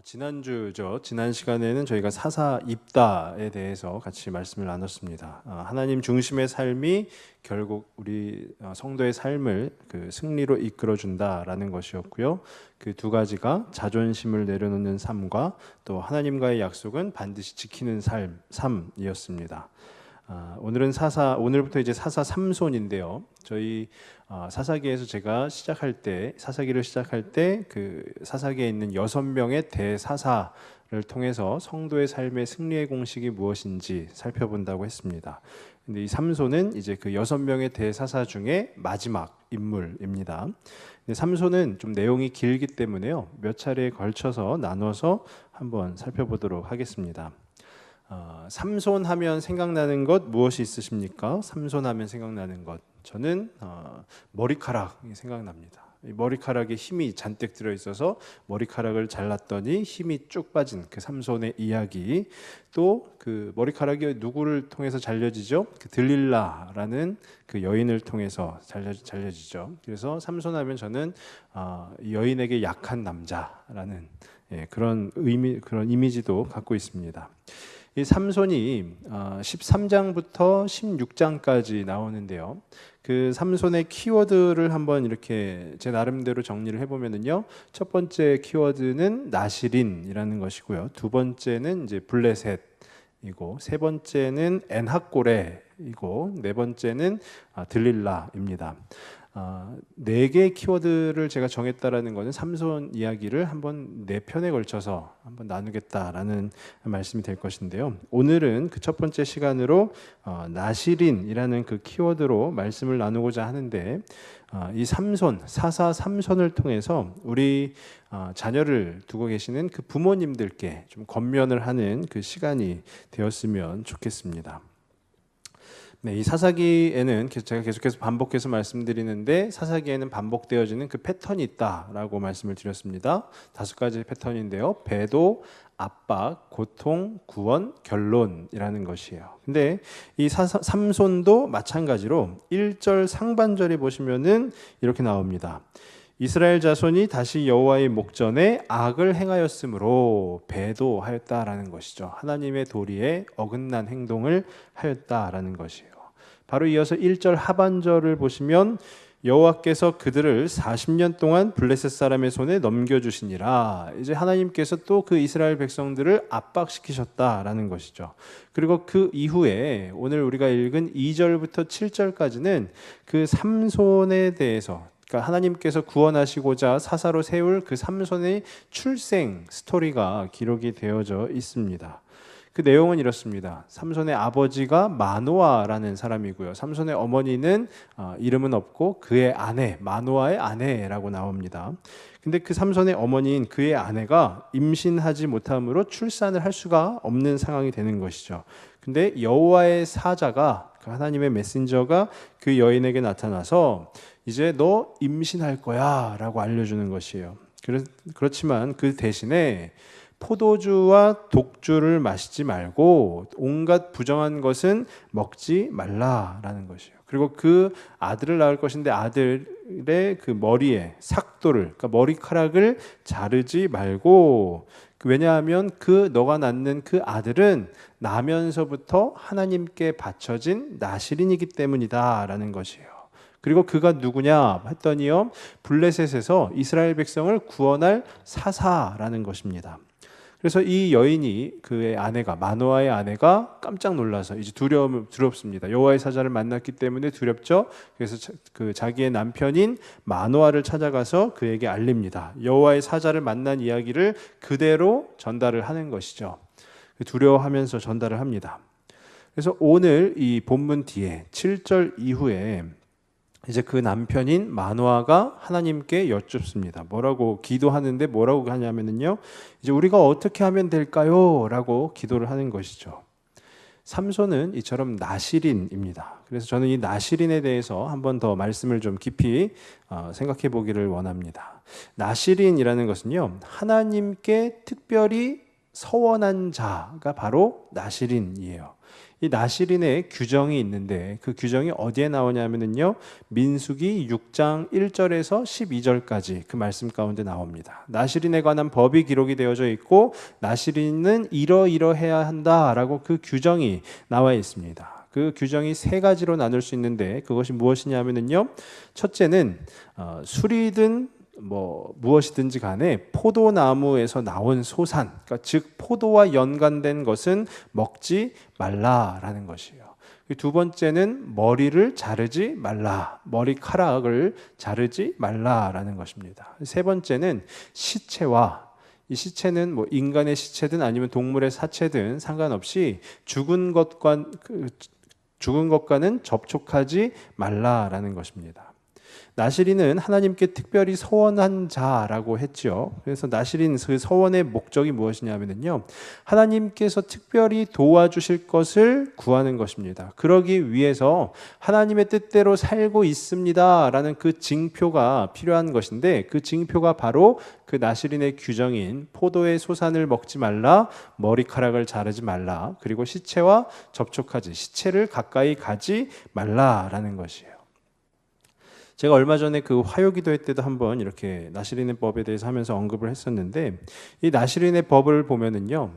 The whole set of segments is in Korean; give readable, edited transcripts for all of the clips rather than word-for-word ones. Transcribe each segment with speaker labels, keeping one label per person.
Speaker 1: 지난 시간에는 저희가 사사 입다에 대해서 같이 말씀을 나눴습니다. 하나님 중심의 삶이 결국 우리 성도의 삶을 그 승리로 이끌어준다라는 것이었고요. 그 두 가지가 자존심을 내려놓는 삶과 또 하나님과의 약속은 반드시 지키는 삶이었습니다. 오늘부터 이제 사사 삼손인데요. 저희 사사기에서 제가 사사기를 시작할 때 그 사사기에 있는 6명의 대사사를 통해서 성도의 삶의 승리의 공식이 무엇인지 살펴본다고 했습니다. 근데 이 삼손은 이제 그 6명의 대사사 중에 마지막 인물입니다. 근데 삼손은 좀 내용이 길기 때문에요. 몇 차례에 걸쳐서 나눠서 한번 살펴보도록 하겠습니다. 삼손 하면 생각나는 것 무엇이 있으십니까? 삼손 하면 생각나는 것, 저는 머리카락이 생각납니다. 이 머리카락에 힘이 잔뜩 들어있어서 머리카락을 잘랐더니 힘이 쭉 빠진 그 삼손의 이야기, 또 그 머리카락이 누구를 통해서 잘려지죠? 그 들릴라라는 그 여인을 통해서 잘려지죠. 그래서 삼손 하면 저는 여인에게 약한 남자라는 그런 이미지도 갖고 있습니다. 이 삼손이 13장부터 16장까지 나오는데요. 그 삼손의 키워드를 한번 이렇게 제 나름대로 정리를 해보면요. 첫 번째 키워드는 나시린이라는 것이고요. 두 번째는 이제 블레셋이고, 세 번째는 엔핫고레이고, 네 번째는 들릴라입니다. 4개의 키워드를 제가 정했다라는 것은 삼손 이야기를 한번 4편에 걸쳐서 한번 나누겠다라는 말씀이 될 것인데요. 오늘은 그 첫 번째 시간으로 나시린이라는 그 키워드로 말씀을 나누고자 하는데, 이 사사 삼손을 통해서 우리 자녀를 두고 계시는 그 부모님들께 좀 권면을 하는 그 시간이 되었으면 좋겠습니다. 네, 이 사사기에는 제가 계속해서 반복해서 말씀드리는데, 사사기에는 반복되어지는 그 패턴이 있다라고 말씀을 드렸습니다. 5가지 패턴인데요. 배도, 압박, 고통, 구원, 결론이라는 것이에요. 근데 이 삼손도 마찬가지로 1절 상반절에 보시면은 이렇게 나옵니다. 이스라엘 자손이 다시 여호와의 목전에 악을 행하였으므로 배도하였다라는 것이죠. 하나님의 도리에 어긋난 행동을 하였다라는 것이에요. 바로 이어서 1절 하반절을 보시면 여호와께서 그들을 40년 동안 블레셋 사람의 손에 넘겨주시니라. 이제 하나님께서 또 그 이스라엘 백성들을 압박시키셨다라는 것이죠. 그리고 그 이후에 오늘 우리가 읽은 2절부터 7절까지는 그 삼손에 대해서, 그러니까 하나님께서 구원하시고자 사사로 세울 그 삼손의 출생 스토리가 기록이 되어져 있습니다. 그 내용은 이렇습니다. 삼손의 아버지가 마노아라는 사람이고요. 삼손의 어머니는 이름은 없고 그의 아내, 마노아의 아내라고 나옵니다. 근데 그 삼손의 어머니인 그의 아내가 임신하지 못함으로 출산을 할 수가 없는 상황이 되는 것이죠. 근데 여호와의 사자가, 그 하나님의 메신저가 그 여인에게 나타나서 이제 너 임신할 거야 라고 알려주는 것이에요. 그렇지만 그 대신에 포도주와 독주를 마시지 말고 온갖 부정한 것은 먹지 말라라는 것이에요. 그리고 그 아들을 낳을 것인데 아들의 그 머리에 삭도를, 그러니까 머리카락을 자르지 말고, 왜냐하면 너가 낳는 그 아들은 나면서부터 하나님께 바쳐진 나시린이기 때문이다라는 것이에요. 그리고 그가 누구냐 했더니요, 블레셋에서 이스라엘 백성을 구원할 사사라는 것입니다. 그래서 이 여인이, 그의 아내가, 마노아의 아내가 깜짝 놀라서 이제 두렵습니다. 여호와의 사자를 만났기 때문에 두렵죠. 그래서 그 자기의 남편인 마노아를 찾아가서 그에게 알립니다. 여호와의 사자를 만난 이야기를 그대로 전달을 하는 것이죠. 두려워하면서 전달을 합니다. 그래서 오늘 이 본문 뒤에 7절 이후에 이제 그 남편인 마노아가 하나님께 여쭙습니다. 뭐라고 기도하는데 뭐라고 하냐면요, 이제 우리가 어떻게 하면 될까요? 라고 기도를 하는 것이죠. 삼손은 이처럼 나시린입니다. 그래서 저는 이 나시린에 대해서 한 번 더 말씀을 좀 깊이 생각해 보기를 원합니다. 나시린이라는 것은요, 하나님께 특별히 서원한 자가 바로 나시린이에요. 이 나실인의 규정이 있는데 그 규정이 어디에 나오냐면요, 민수기 6장 1절에서 12절까지 그 말씀 가운데 나옵니다. 나실인에 관한 법이 기록이 되어져 있고 나실인은 이러이러해야 한다라고 그 규정이 나와 있습니다. 그 규정이 세 가지로 나눌 수 있는데 그것이 무엇이냐면요, 첫째는 술이든 무엇이든지 간에 포도나무에서 나온 소산, 그러니까 즉 포도와 연관된 것은 먹지 말라라는 것이에요. 두 번째는 머리를 자르지 말라, 머리카락을 자르지 말라라는 것입니다. 세 번째는 시체와, 이 시체는 인간의 시체든 아니면 동물의 사체든 상관없이 죽은 것과는 접촉하지 말라라는 것입니다. 나실인은 하나님께 특별히 서원한 자라고 했죠. 그래서 나실인 그 서원의 목적이 무엇이냐면요, 하나님께서 특별히 도와주실 것을 구하는 것입니다. 그러기 위해서 하나님의 뜻대로 살고 있습니다라는 그 징표가 필요한 것인데, 그 징표가 바로 그 나실인의 규정인 포도의 소산을 먹지 말라, 머리카락을 자르지 말라, 그리고 시체와 시체를 가까이 가지 말라라는 것이에요. 제가 얼마 전에 그 화요기도회 때도 한번 이렇게 나실인의 법에 대해서 하면서 언급을 했었는데, 이 나실인의 법을 보면은요,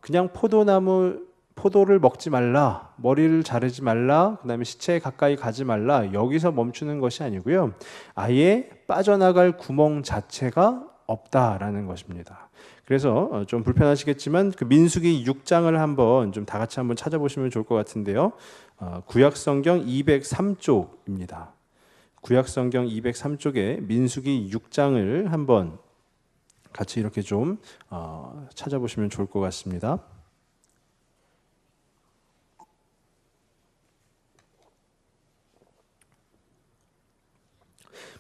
Speaker 1: 그냥 포도를 먹지 말라, 머리를 자르지 말라, 그다음에 시체에 가까이 가지 말라, 여기서 멈추는 것이 아니고요, 아예 빠져나갈 구멍 자체가 없다라는 것입니다. 그래서 좀 불편하시겠지만 그 민수기 6장을 한번 좀 다 같이 한번 찾아보시면 좋을 것 같은데요, 구약성경 203쪽입니다. 구약성경 203쪽에 민수기 6장을 한번 같이 이렇게 좀 찾아보시면 좋을 것 같습니다.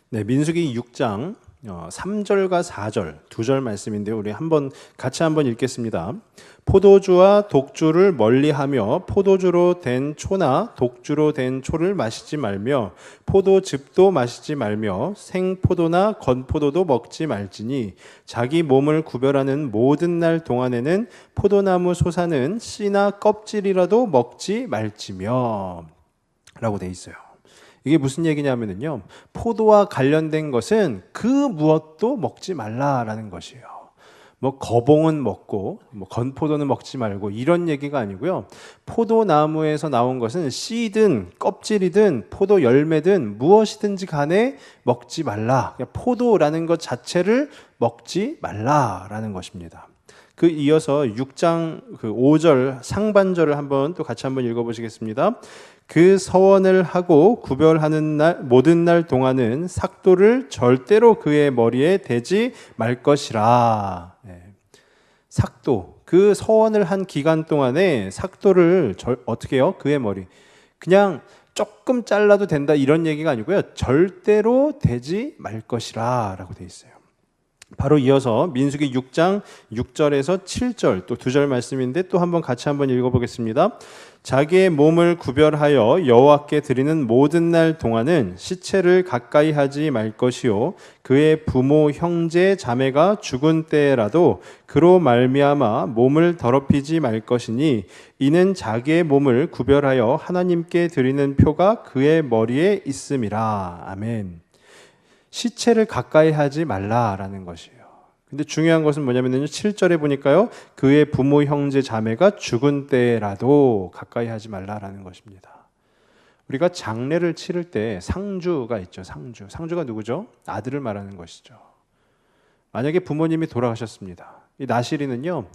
Speaker 1: 네, 민수기 6장 3절과 4절 두 절 말씀인데요, 우리 같이 한번 읽겠습니다. 포도주와 독주를 멀리하며 포도주로 된 초나 독주로 된 초를 마시지 말며 포도즙도 마시지 말며 생포도나 건포도도 먹지 말지니 자기 몸을 구별하는 모든 날 동안에는 포도나무 솟아는 씨나 껍질이라도 먹지 말지며 라고 돼 있어요. 이게 무슨 얘기냐면요, 포도와 관련된 것은 그 무엇도 먹지 말라라는 것이에요. 거봉은 먹고 건포도는 먹지 말고 이런 얘기가 아니고요, 포도나무에서 나온 것은 씨든 껍질이든 포도 열매든 무엇이든지 간에 먹지 말라, 포도라는 것 자체를 먹지 말라라는 것입니다. 그 이어서 6장 그 5절 상반절을 또 같이 한번 읽어보시겠습니다. 그 서원을 하고 구별하는 모든 날 동안은 삭도를 절대로 그의 머리에 대지 말 것이라. 삭도, 그 서원을 한 기간 동안에 삭도를 어떻게 해요? 그의 머리, 그냥 조금 잘라도 된다 이런 얘기가 아니고요, 절대로 대지 말 것이라 라고 돼 있어요. 바로 이어서 민수기 6장 6절에서 7절 또 두 절 말씀인데 또 한번 같이 한번 읽어보겠습니다. 자기의 몸을 구별하여 여호와께 드리는 모든 날 동안은 시체를 가까이 하지 말 것이요 그의 부모 형제 자매가 죽은 때라도 그로 말미암아 몸을 더럽히지 말 것이니 이는 자기의 몸을 구별하여 하나님께 드리는 표가 그의 머리에 있음이라. 아멘. 시체를 가까이 하지 말라라는 것이에요. 근데 중요한 것은 뭐냐면요, 7절에 보니까요, 그의 부모 형제 자매가 죽은 때라도 가까이 하지 말라라는 것입니다. 우리가 장례를 치를 때 상주가 있죠. 상주가 누구죠? 아들을 말하는 것이죠. 만약에 부모님이 돌아가셨습니다. 이 나실이는요,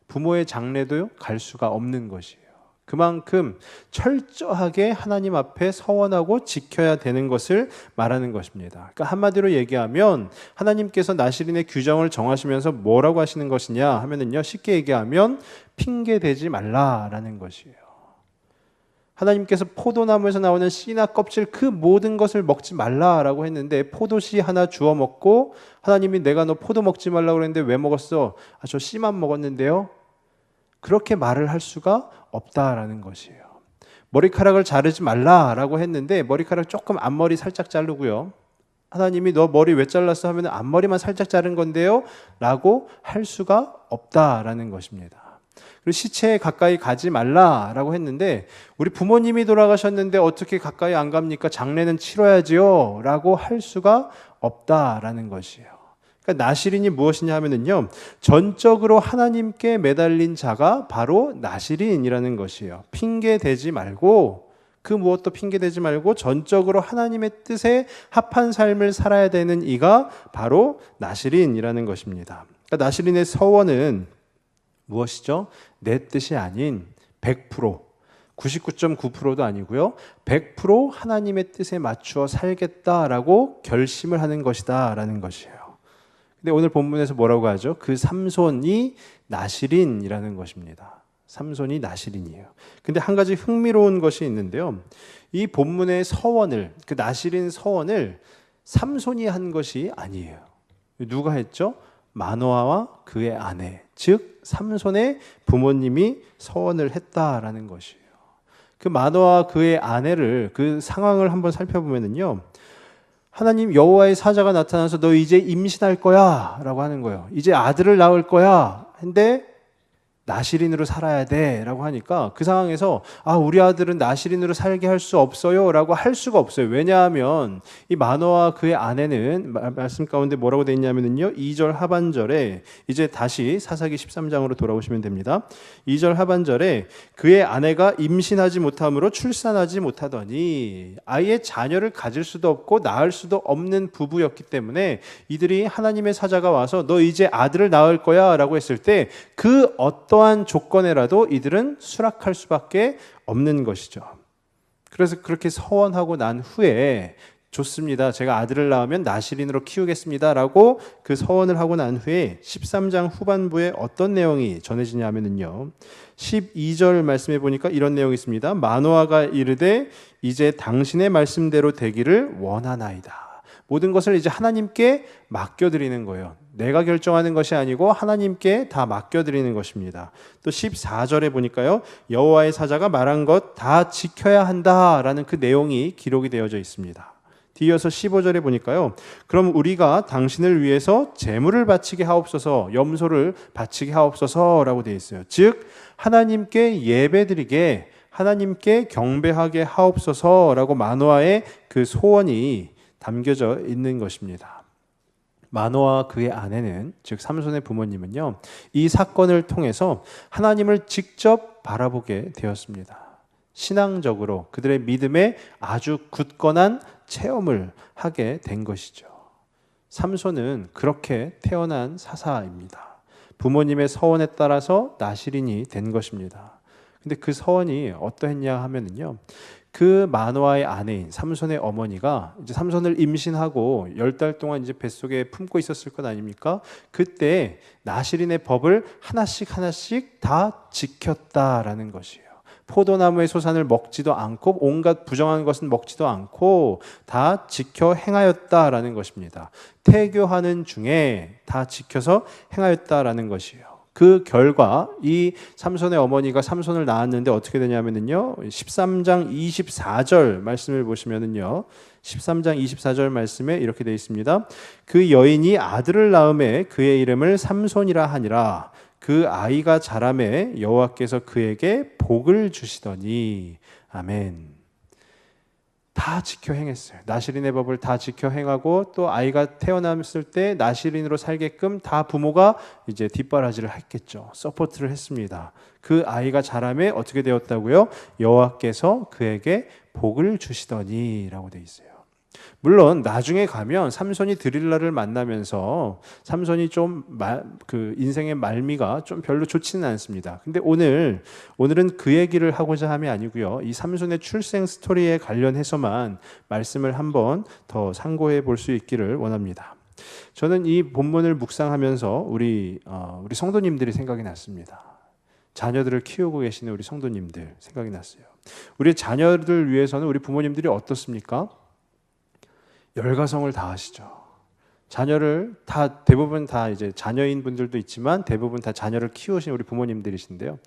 Speaker 1: 부모의 장례도 갈 수가 없는 것이에요. 그만큼 철저하게 하나님 앞에 서원하고 지켜야 되는 것을 말하는 것입니다. 그러니까 한마디로 얘기하면 하나님께서 나실인의 규정을 정하시면서 뭐라고 하시는 것이냐 하면은요, 쉽게 얘기하면 핑계 대지 말라라는 것이에요. 하나님께서 포도나무에서 나오는 씨나 껍질 그 모든 것을 먹지 말라라고 했는데 포도씨 하나 주워 먹고 하나님이 내가 너 포도 먹지 말라고 그랬는데 왜 먹었어? 저 씨만 먹었는데요. 그렇게 말을 할 수가 없다라는 것이에요. 머리카락을 자르지 말라라고 했는데 머리카락 조금 앞머리 살짝 자르고요, 하나님이 너 머리 왜 잘랐어 하면 앞머리만 살짝 자른 건데요 라고 할 수가 없다라는 것입니다. 그리고 시체에 가까이 가지 말라라고 했는데 우리 부모님이 돌아가셨는데 어떻게 가까이 안 갑니까? 장례는 치러야지요 라고 할 수가 없다라는 것이에요. 그러니까 나실인이 무엇이냐 하면은요, 전적으로 하나님께 매달린 자가 바로 나실인이라는 것이에요. 핑계 대지 말고, 그 무엇도 핑계대지 말고 전적으로 하나님의 뜻에 합한 삶을 살아야 되는 이가 바로 나실인이라는 것입니다. 그러니까 나실인의 서원은 무엇이죠? 내 뜻이 아닌 100%, 99.9%도 아니고요, 100% 하나님의 뜻에 맞추어 살겠다라고 결심을 하는 것이다 라는 것이에요. 근데 오늘 본문에서 뭐라고 하죠? 그 삼손이 나실인이라는 것입니다. 삼손이 나실인이에요. 근데 한 가지 흥미로운 것이 있는데요, 이 본문의 서원을, 그 나실인 서원을 삼손이 한 것이 아니에요. 누가 했죠? 마노아와 그의 아내, 즉 삼손의 부모님이 서원을 했다라는 것이에요. 그 마노아와 그의 아내를, 그 상황을 한번 살펴보면요, 하나님 여호와의 사자가 나타나서 너 이제 임신할 거야 라고 하는 거예요. 이제 아들을 낳을 거야. 근데 나실인으로 살아야 돼 라고 하니까 그 상황에서 우리 아들은 나실인으로 살게 할 수 없어요 라고 할 수가 없어요. 왜냐하면 이 마노아와 그의 아내는 말씀 가운데 뭐라고 되어 있냐면요, 2절 하반절에, 이제 다시 사사기 13장으로 돌아오시면 됩니다. 2절 하반절에 그의 아내가 임신하지 못함으로 출산하지 못하더니, 아예 자녀를 가질 수도 없고 낳을 수도 없는 부부였기 때문에 이들이 하나님의 사자가 와서 너 이제 아들을 낳을 거야 라고 했을 때 그 어떠한 조건에라도 이들은 수락할 수밖에 없는 것이죠. 그래서 그렇게 서원하고 난 후에, 좋습니다, 제가 아들을 낳으면 나실인으로 키우겠습니다 라고 그 서원을 하고 난 후에 13장 후반부에 어떤 내용이 전해지냐면요, 12절 말씀해 보니까 이런 내용이 있습니다. 마노아가 이르되 이제 당신의 말씀대로 되기를 원하나이다. 모든 것을 이제 하나님께 맡겨드리는 거예요. 내가 결정하는 것이 아니고 하나님께 다 맡겨드리는 것입니다. 또 14절에 보니까요, 여호와의 사자가 말한 것 다 지켜야 한다라는 그 내용이 기록이 되어져 있습니다. 뒤이어서 15절에 보니까요, 그럼 우리가 당신을 위해서 제물을 바치게 하옵소서, 염소를 바치게 하옵소서라고 되어 있어요. 즉 하나님께 예배드리게, 하나님께 경배하게 하옵소서라고 마노아의 그 소원이 담겨져 있는 것입니다. 마노아와 그의 아내는, 즉 삼손의 부모님은요, 이 사건을 통해서 하나님을 직접 바라보게 되었습니다. 신앙적으로 그들의 믿음에 아주 굳건한 체험을 하게 된 것이죠. 삼손은 그렇게 태어난 사사입니다. 부모님의 서원에 따라서 나실인이 된 것입니다. 근데 그 서원이 어떠했냐 하면은요, 그 마노아의 아내인 삼손의 어머니가 이제 삼손을 임신하고 10달 동안 이제 뱃속에 품고 있었을 것 아닙니까? 그때 나실인의 법을 하나씩 하나씩 다 지켰다라는 것이에요. 포도나무의 소산을 먹지도 않고 온갖 부정한 것은 먹지도 않고 다 지켜 행하였다라는 것입니다. 태교하는 중에 다 지켜서 행하였다라는 것이에요. 그 결과 이 삼손의 어머니가 삼손을 낳았는데 어떻게 되냐면요, 13장 24절 말씀을 보시면은요, 13장 24절 말씀에 이렇게 되어 있습니다. 그 여인이 아들을 낳음에 그의 이름을 삼손이라 하니라. 그 아이가 자라매 여호와께서 그에게 복을 주시더니. 아멘. 다 지켜 행했어요. 나실인의 법을 다 지켜 행하고, 또 아이가 태어났을 때 나실인으로 살게끔 다 부모가 이제 뒷바라지를 했겠죠. 서포트를 했습니다. 그 아이가 자라매 어떻게 되었다고요? 여호와께서 그에게 복을 주시더니라고 되어 있어요. 물론 나중에 가면 삼손이 드릴라를 만나면서 삼손이 좀 그 인생의 말미가 좀 별로 좋지는 않습니다. 근데 오늘은 그 얘기를 하고자 함이 아니고요, 이 삼손의 출생 스토리에 관련해서만 말씀을 한번 더 상고해 볼 수 있기를 원합니다. 저는 이 본문을 묵상하면서 우리 성도님들이 생각이 났습니다. 자녀들을 키우고 계시는 우리 성도님들 생각이 났어요. 우리 자녀들 위해서는 우리 부모님들이 어떻습니까? 열과성을 다하시죠. 자녀를 대부분 다 이제 자녀인 분들도 있지만 대부분 다 자녀를 키우신 우리 부모님들이신데요.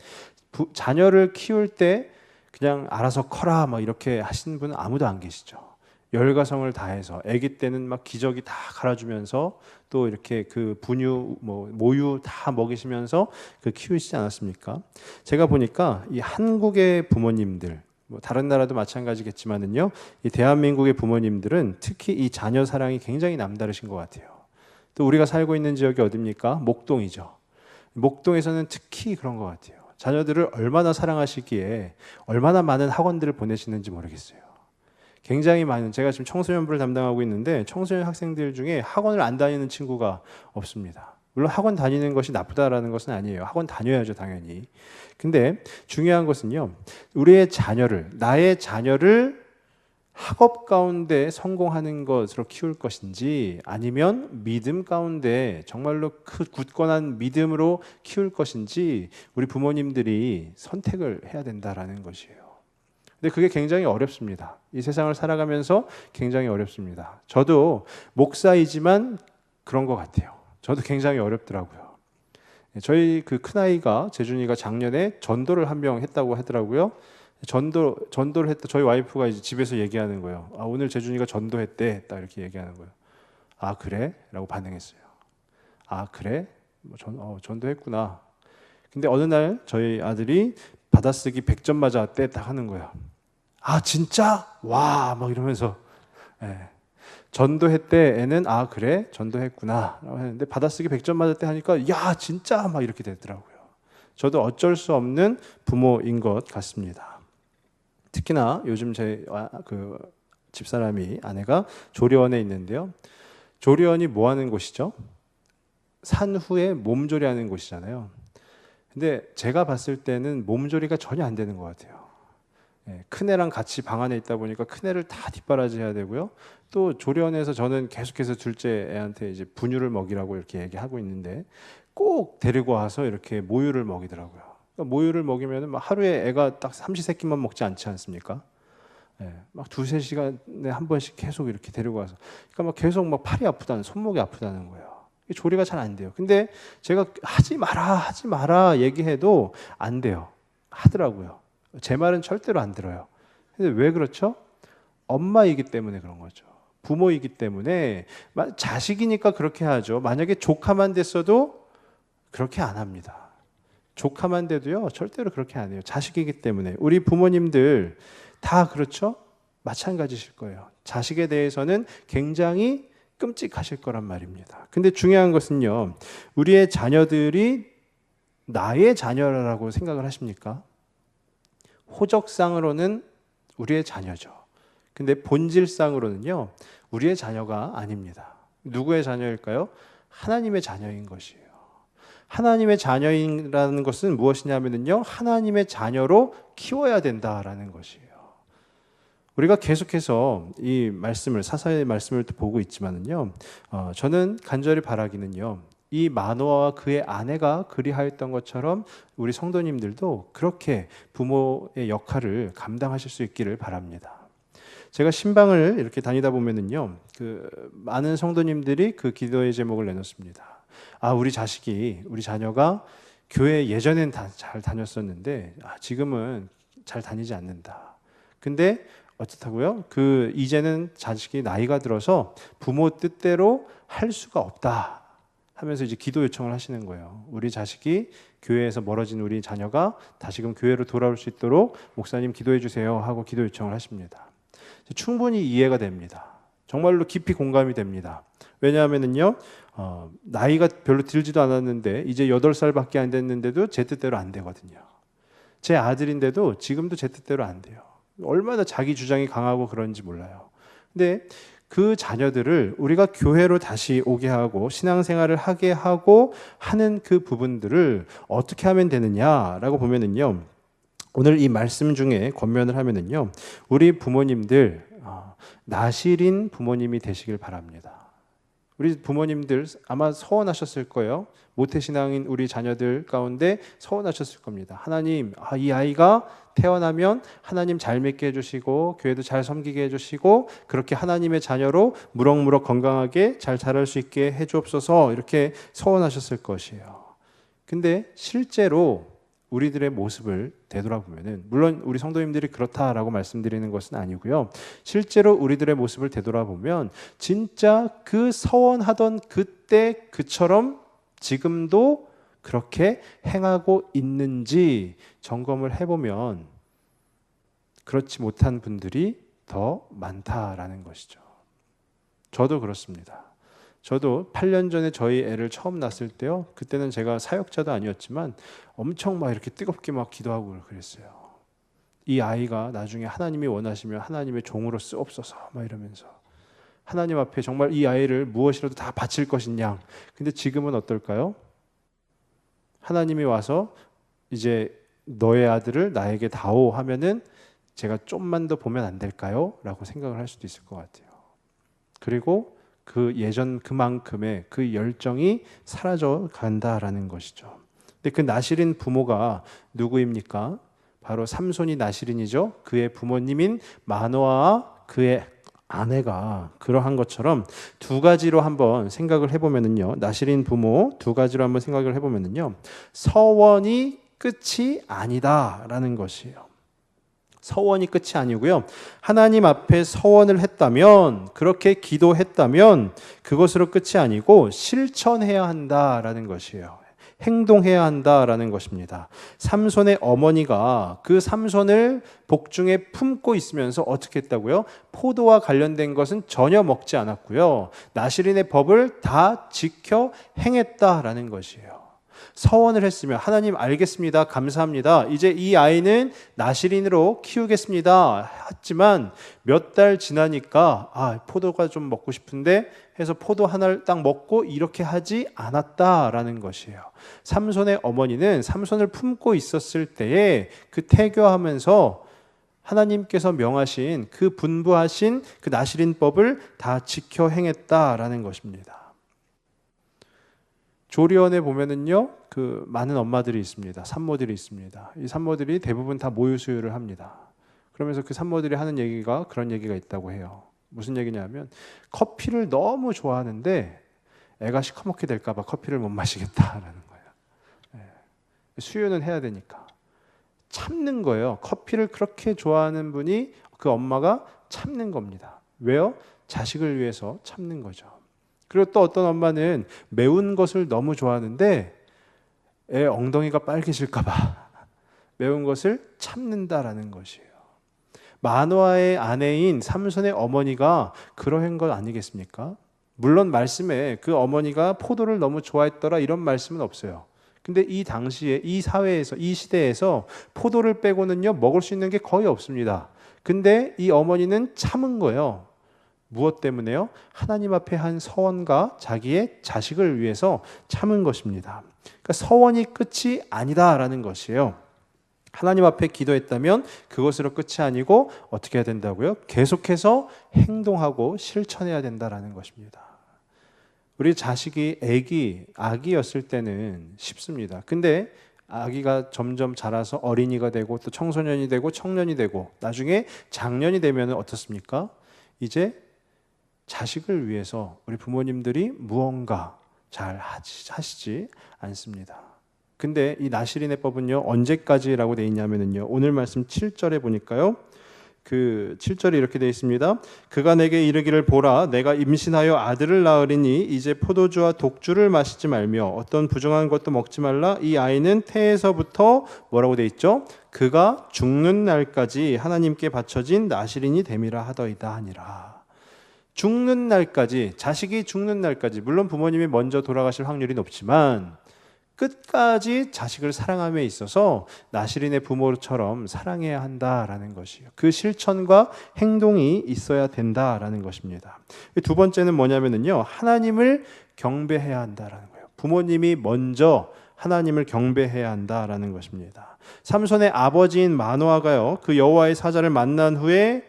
Speaker 1: 자녀를 키울 때 그냥 알아서 커라 막 이렇게 하시는 분은 아무도 안 계시죠. 열과성을 다해서 아기 때는 막 기저귀 다 갈아주면서 또 이렇게 그 분유 모유 다 먹이시면서 그 키우시지 않았습니까? 제가 보니까 이 한국의 부모님들 다른 나라도 마찬가지겠지만은요, 이 대한민국의 부모님들은 특히 이 자녀 사랑이 굉장히 남다르신 것 같아요. 또 우리가 살고 있는 지역이 어디입니까? 목동이죠. 목동에서는 특히 그런 것 같아요. 자녀들을 얼마나 사랑하시기에 얼마나 많은 학원들을 보내시는지 모르겠어요. 굉장히 많은, 제가 지금 청소년부를 담당하고 있는데 청소년 학생들 중에 학원을 안 다니는 친구가 없습니다. 물론 학원 다니는 것이 나쁘다라는 것은 아니에요. 학원 다녀야죠, 당연히. 근데 중요한 것은요, 우리의 자녀를, 나의 자녀를 학업 가운데 성공하는 것으로 키울 것인지 아니면 믿음 가운데 정말로 그 굳건한 믿음으로 키울 것인지 우리 부모님들이 선택을 해야 된다라는 것이에요. 근데 그게 굉장히 어렵습니다. 이 세상을 살아가면서 굉장히 어렵습니다. 저도 목사이지만 그런 것 같아요. 저도 굉장히 어렵더라고요. 저희 그 큰아이가, 재준이가 작년에 전도를 한 명 했다고 하더라고요. 전도를 했다. 저희 와이프가 이제 집에서 얘기하는 거예요. 아, 오늘 재준이가 전도했대. 딱 이렇게 얘기하는 거예요. 아, 그래? 라고 반응했어요. 아, 그래? 전도했구나. 근데 어느 날 저희 아들이 받아쓰기 100점 맞았대. 딱 하는 거예요. 아, 진짜? 와, 막 이러면서. 예. 전도했대. 애는 아, 그래? 전도했구나. 라고 했는데 받아쓰기 100점 맞았대 하니까 야, 진짜? 막 이렇게 되더라고요. 저도 어쩔 수 없는 부모인 것 같습니다. 특히나 요즘 제 그 집사람이, 아내가 조리원에 있는데요. 조리원이 뭐 하는 곳이죠? 산 후에 몸조리하는 곳이잖아요. 근데 제가 봤을 때는 몸조리가 전혀 안 되는 것 같아요. 큰애랑 같이 방 안에 있다 보니까 큰애를 다 뒷바라지 해야 되고요. 또 조리원에서 저는 계속해서 둘째 애한테 이제 분유를 먹이라고 이렇게 얘기하고 있는데 꼭 데리고 와서 이렇게 모유를 먹이더라고요. 그러니까 모유를 먹이면 막 하루에 애가 딱 삼시세끼만 먹지 않지 않습니까? 막 두세 시간에 한 번씩 계속 이렇게 데리고 와서, 그러니까 막 계속 막 팔이 아프다는, 손목이 아프다는 거예요. 조리가 잘 안 돼요. 근데 제가 하지 마라 얘기해도 안 돼요. 하더라고요. 제 말은 절대로 안 들어요. 근데 왜 그렇죠? 엄마이기 때문에 그런 거죠. 부모이기 때문에. 자식이니까 그렇게 하죠. 만약에 조카만 됐어도 그렇게 안 합니다. 조카만 돼도요, 절대로 그렇게 안 해요. 자식이기 때문에. 우리 부모님들 다 그렇죠? 마찬가지실 거예요. 자식에 대해서는 굉장히 끔찍하실 거란 말입니다. 근데 중요한 것은요, 우리의 자녀들이 나의 자녀라고 생각을 하십니까? 호적상으로는 우리의 자녀죠. 근데 본질상으로는요, 우리의 자녀가 아닙니다. 누구의 자녀일까요? 하나님의 자녀인 것이에요. 하나님의 자녀라는 것은 무엇이냐면요, 하나님의 자녀로 키워야 된다라는 것이에요. 우리가 계속해서 이 말씀을, 사사의 말씀을 보고 있지만은요, 저는 간절히 바라기는요, 이 마노아와 그의 아내가 그리하였던 것처럼 우리 성도님들도 그렇게 부모의 역할을 감당하실 수 있기를 바랍니다. 제가 신방을 이렇게 다니다 보면은요, 그 많은 성도님들이 그 기도의 제목을 내놓습니다. 아, 우리 자녀가 교회 예전엔 잘 다녔었는데 지금은 잘 다니지 않는다. 근데 어떻다고요? 이제는 자식이 나이가 들어서 부모 뜻대로 할 수가 없다 하면서 이제 기도 요청을 하시는 거예요. 우리 자식이 교회에서 멀어진 우리 자녀가 다시금 교회로 돌아올 수 있도록 목사님 기도해 주세요 하고 기도 요청을 하십니다. 충분히 이해가 됩니다. 정말로 깊이 공감이 됩니다. 왜냐하면요, 나이가 별로 들지도 않았는데 이제 8살밖에 안 됐는데도 제 뜻대로 안 되거든요. 제 아들인데도 지금도 제 뜻대로 안 돼요. 얼마나 자기 주장이 강하고 그런지 몰라요. 근데 그 자녀들을 우리가 교회로 다시 오게 하고 신앙생활을 하게 하고 하는 그 부분들을 어떻게 하면 되느냐라고 보면은요, 오늘 이 말씀 중에 권면을 하면은요, 우리 부모님들 나실인 부모님이 되시길 바랍니다. 우리 부모님들 아마 서운하셨을 거예요. 모태신앙인 우리 자녀들 가운데 서운하셨을 겁니다. 하나님, 이 아이가 태어나면 하나님 잘 믿게 해주시고 교회도 잘 섬기게 해주시고 그렇게 하나님의 자녀로 무럭무럭 건강하게 잘 자랄 수 있게 해주옵소서, 이렇게 서운하셨을 것이에요. 근데 실제로 우리들의 모습을 되돌아보면은, 물론 우리 성도님들이 그렇다라고 말씀드리는 것은 아니고요. 실제로 우리들의 모습을 되돌아보면 진짜 그 서원하던 그때 그처럼 지금도 그렇게 행하고 있는지 점검을 해보면 그렇지 못한 분들이 더 많다라는 것이죠. 저도 그렇습니다. 저도 8년 전에 저희 애를 처음 낳았을 때요. 그때는 제가 사역자도 아니었지만 엄청 막 이렇게 뜨겁게 막 기도하고 그랬어요. 이 아이가 나중에 하나님이 원하시면 하나님의 종으로 쓰옵소서 막 이러면서 하나님 앞에 정말 이 아이를 무엇이라도 다 바칠 것이냐. 근데 지금은 어떨까요? 하나님이 와서 이제 너의 아들을 나에게 다오 하면은 제가 좀만 더 보면 안 될까요? 라고 생각을 할 수도 있을 것 같아요. 그리고 그 예전 그만큼의 그 열정이 사라져 간다라는 것이죠. 근데 그 나실인 부모가 누구입니까? 바로 삼손이 나실인이죠. 그의 부모님인 마노아와 그의 아내가 그러한 것처럼 두 가지로 한번 생각을 해보면은요. 나실인 부모 두 가지로 한번 생각을 해보면은요. 서원이 끝이 아니다라는 것이에요. 서원이 끝이 아니고요. 하나님 앞에 서원을 했다면, 그렇게 기도했다면 그것으로 끝이 아니고 실천해야 한다라는 것이에요. 행동해야 한다라는 것입니다. 삼손의 어머니가 그 삼손을 복중에 품고 있으면서 어떻게 했다고요? 포도와 관련된 것은 전혀 먹지 않았고요. 나실인의 법을 다 지켜 행했다라는 것이에요. 서원을 했으면 하나님 알겠습니다. 감사합니다. 이제 이 아이는 나실인으로 키우겠습니다. 했지만 몇 달 지나니까 포도가 좀 먹고 싶은데 해서 포도 하나를 딱 먹고 이렇게 하지 않았다라는 것이에요. 삼손의 어머니는 삼손을 품고 있었을 때에 그 태교하면서 하나님께서 명하신 그 분부하신 그 나실인법을 다 지켜 행했다라는 것입니다. 조리원에 보면은요, 그 많은 엄마들이 있습니다. 산모들이 있습니다. 이 산모들이 대부분 다 모유 수유를 합니다. 그러면서 그 산모들이 하는 얘기가 그런 얘기가 있다고 해요. 무슨 얘기냐면 커피를 너무 좋아하는데 애가 시커멓게 될까봐 커피를 못 마시겠다라는 거예요. 수유는 해야 되니까 참는 거예요. 커피를 그렇게 좋아하는 분이 그 엄마가 참는 겁니다. 왜요? 자식을 위해서 참는 거죠. 그리고 또 어떤 엄마는 매운 것을 너무 좋아하는데 애 엉덩이가 빨개질까 봐 매운 것을 참는다라는 것이에요. 마노아의 아내인 삼손의 어머니가 그러한 것 아니겠습니까? 물론 말씀에 그 어머니가 포도를 너무 좋아했더라 이런 말씀은 없어요. 근데 이 당시에 이 사회에서 이 시대에서 포도를 빼고는요 먹을 수 있는 게 거의 없습니다. 근데 이 어머니는 참은 거예요. 무엇 때문에요? 하나님 앞에 한 서원과 자기의 자식을 위해서 참은 것입니다. 그러니까 서원이 끝이 아니다라는 것이에요. 하나님 앞에 기도했다면 그것으로 끝이 아니고 어떻게 해야 된다고요? 계속해서 행동하고 실천해야 된다라는 것입니다. 우리 자식이 아기였을 때는 쉽습니다. 근데 아기가 점점 자라서 어린이가 되고 또 청소년이 되고 청년이 되고 나중에 장년이 되면 어떻습니까? 이제 자식을 위해서 우리 부모님들이 무언가 잘 하시지 않습니다. 근데 이 나실인의 법은요 언제까지라고 되어 있냐면요 오늘 말씀 7절에 보니까요 그 7절에 이렇게 되어 있습니다. 그가 내게 이르기를 보라 내가 임신하여 아들을 낳으리니 이제 포도주와 독주를 마시지 말며 어떤 부정한 것도 먹지 말라. 이 아이는 태에서부터 뭐라고 되어 있죠? 그가 죽는 날까지 하나님께 바쳐진 나실인이 됨이라 하더이다 하니라. 죽는 날까지, 자식이 죽는 날까지, 물론 부모님이 먼저 돌아가실 확률이 높지만 끝까지 자식을 사랑함에 있어서 나실인의 부모처럼 사랑해야 한다라는 것이에요. 그 실천과 행동이 있어야 된다라는 것입니다. 두 번째는 뭐냐면요, 하나님을 경배해야 한다라는 거예요. 부모님이 먼저 하나님을 경배해야 한다라는 것입니다. 삼손의 아버지인 마노아가요, 그 여호와의 사자를 만난 후에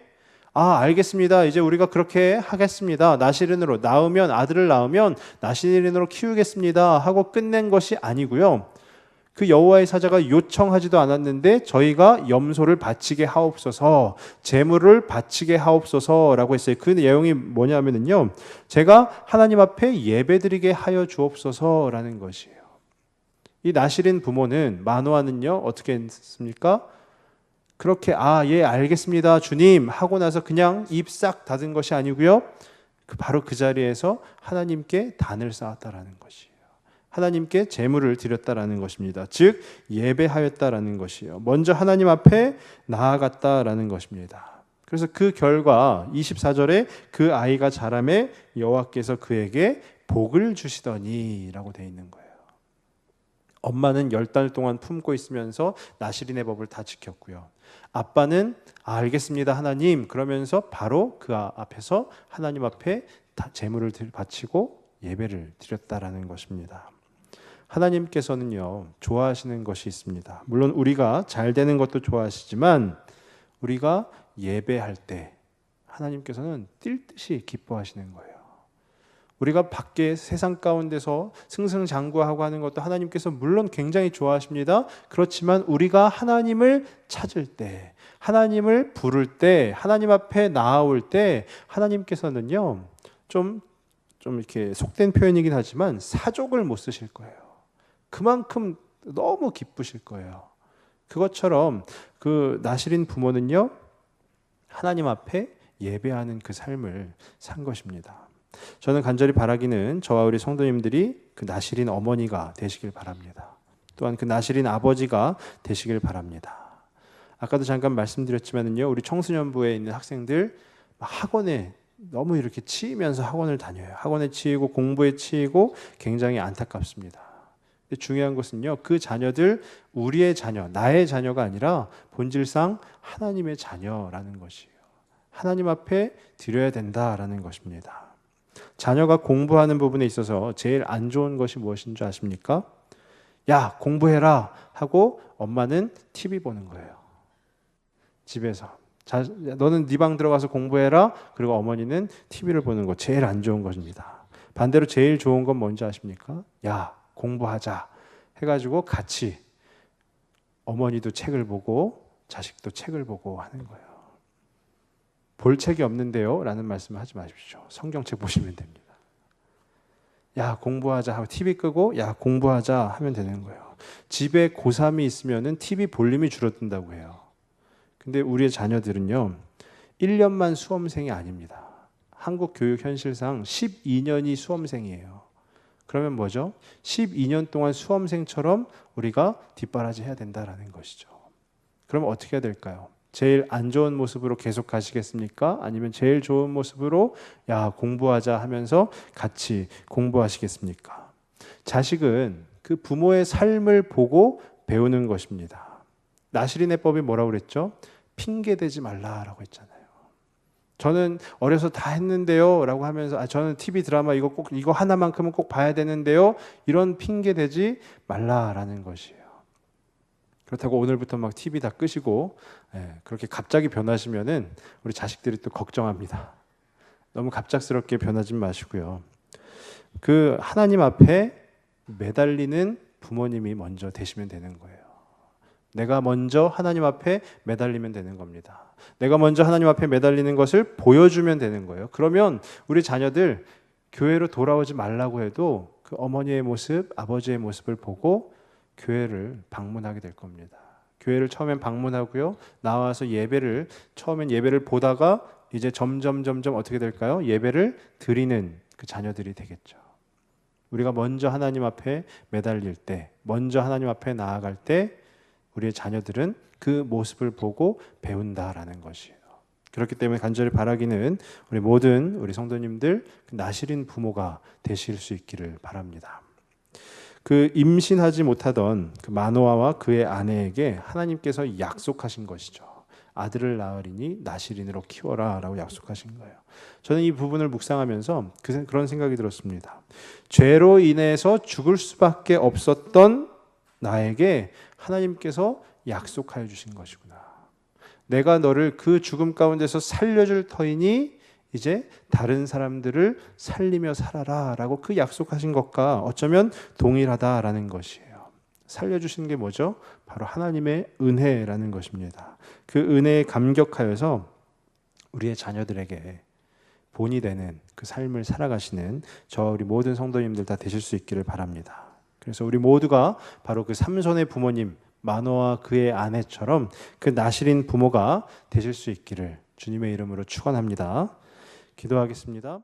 Speaker 1: 알겠습니다. 이제 우리가 그렇게 하겠습니다. 나실인으로 아들을 낳으면 나실인으로 키우겠습니다 하고 끝낸 것이 아니고요. 그 여호와의 사자가 요청하지도 않았는데 저희가 염소를 바치게 하옵소서, 제물을 바치게 하옵소서라고 했어요. 그 내용이 뭐냐면요, 제가 하나님 앞에 예배드리게 하여 주옵소서라는 것이에요. 이 나실인 부모는 마노아는요 어떻게 했습니까? 그렇게 예 알겠습니다 주님 하고 나서 그냥 입 싹 닫은 것이 아니고요. 바로 그 자리에서 하나님께 단을 쌓았다라는 것이에요. 하나님께 제물을 드렸다라는 것입니다. 즉 예배하였다라는 것이에요. 먼저 하나님 앞에 나아갔다라는 것입니다. 그래서 그 결과 24절에 그 아이가 자라매 여호와께서 그에게 복을 주시더니라고 되어 있는 거예요. 엄마는 10달 동안 품고 있으면서 나실인의 법을 다 지켰고요. 아빠는 알겠습니다 하나님 그러면서 바로 그 앞에서 하나님 앞에 제물을 바치고 예배를 드렸다라는 것입니다. 하나님께서는요 좋아하시는 것이 있습니다. 물론 우리가 잘 되는 것도 좋아하시지만 우리가 예배할 때 하나님께서는 뛸 듯이 기뻐하시는 거예요. 우리가 밖에 세상 가운데서 승승장구하고 하는 것도 하나님께서 물론 굉장히 좋아하십니다. 그렇지만 우리가 하나님을 찾을 때, 하나님을 부를 때, 하나님 앞에 나아올 때 하나님께서는요 좀 이렇게 속된 표현이긴 하지만 사족을 못 쓰실 거예요. 그만큼 너무 기쁘실 거예요. 그것처럼 그 나실인 부모는요 하나님 앞에 예배하는 그 삶을 산 것입니다. 저는 간절히 바라기는 저와 우리 성도님들이 그 나실인 어머니가 되시길 바랍니다. 또한 그 나실인 아버지가 되시길 바랍니다. 아까도 잠깐 말씀드렸지만요, 우리 청소년부에 있는 학생들 학원에 너무 이렇게 치이면서 학원을 다녀요. 학원에 치이고 공부에 치이고 굉장히 안타깝습니다. 근데 중요한 것은요, 그 자녀들 우리의 자녀, 나의 자녀가 아니라 본질상 하나님의 자녀라는 것이에요. 하나님 앞에 드려야 된다라는 것입니다. 자녀가 공부하는 부분에 있어서 제일 안 좋은 것이 무엇인 줄 아십니까? 야, 공부해라 하고 엄마는 TV 보는 거예요. 집에서. 너는 네 방 들어가서 공부해라. 그리고 어머니는 TV를 보는 거 제일 안 좋은 것입니다. 반대로 제일 좋은 건 뭔지 아십니까? 야, 공부하자 해가지고 같이 어머니도 책을 보고 자식도 책을 보고 하는 거예요. 볼 책이 없는데요 라는 말씀 하지 마십시오. 성경책 보시면 됩니다. 야, 공부하자 하고 TV 끄고 야, 공부하자 하면 되는 거예요. 집에 고3이 있으면 TV 볼륨이 줄어든다고 해요. 근데 우리의 자녀들은요 1년만 수험생이 아닙니다. 한국 교육 현실상 12년이 수험생이에요. 그러면 뭐죠? 12년 동안 수험생처럼 우리가 뒷바라지 해야 된다는 것이죠. 그럼 어떻게 해야 될까요? 제일 안 좋은 모습으로 계속 가시겠습니까? 아니면 제일 좋은 모습으로 야, 공부하자 하면서 같이 공부하시겠습니까? 자식은 그 부모의 삶을 보고 배우는 것입니다. 나실인의 법이 뭐라고 그랬죠? 핑계대지 말라라고 했잖아요. 저는 어려서 다 했는데요 라고 하면서 저는 TV 드라마 이거 하나만큼은 꼭 봐야 되는데요, 이런 핑계대지 말라라는 것이에요. 그렇다고 오늘부터 막 TV 다 끄시고 그렇게 갑자기 변하시면은 우리 자식들이 또 걱정합니다. 너무 갑작스럽게 변하지 마시고요. 그 하나님 앞에 매달리는 부모님이 먼저 되시면 되는 거예요. 내가 먼저 하나님 앞에 매달리면 되는 겁니다. 내가 먼저 하나님 앞에 매달리는 것을 보여주면 되는 거예요. 그러면 우리 자녀들 교회로 돌아오지 말라고 해도 그 어머니의 모습, 아버지의 모습을 보고 교회를 방문하게 될 겁니다. 교회를 처음엔 방문하고요. 나와서 처음엔 예배를 보다가 이제 점점 어떻게 될까요? 예배를 드리는 그 자녀들이 되겠죠. 우리가 먼저 하나님 앞에 매달릴 때, 먼저 하나님 앞에 나아갈 때 우리의 자녀들은 그 모습을 보고 배운다라는 것이에요. 그렇기 때문에 간절히 바라기는 우리 모든 우리 성도님들 나실인 부모가 되실 수 있기를 바랍니다. 그 임신하지 못하던 그 마노아와 그의 아내에게 하나님께서 약속하신 것이죠. 아들을 낳으리니 나실인으로 키워라 라고 약속하신 거예요. 저는 이 부분을 묵상하면서 그런 생각이 들었습니다. 죄로 인해서 죽을 수밖에 없었던 나에게 하나님께서 약속하여 주신 것이구나. 내가 너를 그 죽음 가운데서 살려줄 터이니 이제 다른 사람들을 살리며 살아라 라고 그 약속하신 것과 어쩌면 동일하다라는 것이에요. 살려주신 게 뭐죠? 바로 하나님의 은혜라는 것입니다. 그 은혜에 감격하여서 우리의 자녀들에게 본이 되는 그 삶을 살아가시는 저와 우리 모든 성도님들 다 되실 수 있기를 바랍니다. 그래서 우리 모두가 바로 그 삼손의 부모님 마노아 그의 아내처럼 그 나실인 부모가 되실 수 있기를 주님의 이름으로 축원합니다. 기도하겠습니다.